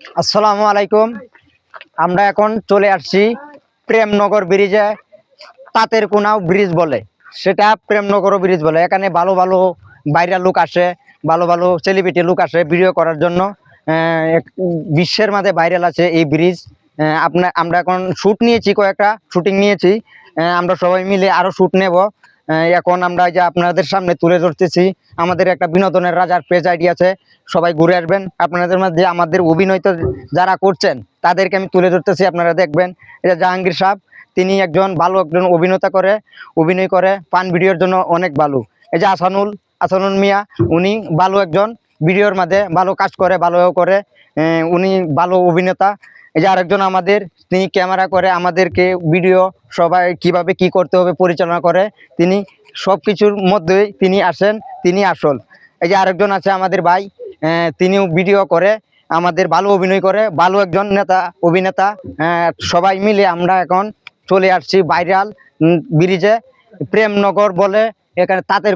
আসসালামু আলাইকুম। আমরা এখন চলে আসছি প্রেমনগর ব্রিজে। তাঁতের কোনাও ব্রিজ বলে, সেটা প্রেমনগর ব্রিজ বলে। এখানে ভালো ভালো বাইরের লোক আসে, ভালো ভালো সেলিব্রিটি লোক আসে ভিডিও করার জন্য। বিশ্বের মাঝে ভাইরাল আছে এই ব্রিজ। আমরা এখন শ্যুট নিয়েছি, কয়েকটা শুটিং নিয়েছি। আমরা সবাই মিলে আরো শ্যুট নেব। এখন আমরা যে আপনাদের সামনে তুলে ধরতেছি, আমাদের একটা বিনোদনের রাজার পেজ আইডি আছে, সবাই ঘুরে আসবেন। আপনাদের মধ্যে আমাদের অভিনয় তো যারা করছেন তাদেরকে আমি তুলে ধরতেছি, আপনারা দেখবেন। এটা জাহাঙ্গীর সাহেব, তিনি একজন অভিনয় করে পান ভিডিওর জন্য অনেক ভালো। এই যে আসানুল মিয়া, উনি ভালো একজন ভিডিওর মাঝে ভালো কাজ করে, ভালো করে। উনি ভালো অভিনেতা। এই যে আরেকজন আমাদের, তিনি ক্যামেরা করে আমাদেরকে ভিডিও সবাই কিভাবে কি করতে হবে পরিচালনা করে। তিনি সব কিছুর মধ্যেই তিনি আসেন, তিনি আসল। এই যে আরেকজন আছে আমাদের ভাই, তিনিও ভিডিও করে, আমাদের ভালো অভিনয় করে, ভালো একজন অভিনেতা। সবাই মিলে আমরা এখন চলে আসছি ভাইরাল ব্রিজে, প্রেমনগর বলে। এখানে তাঁতের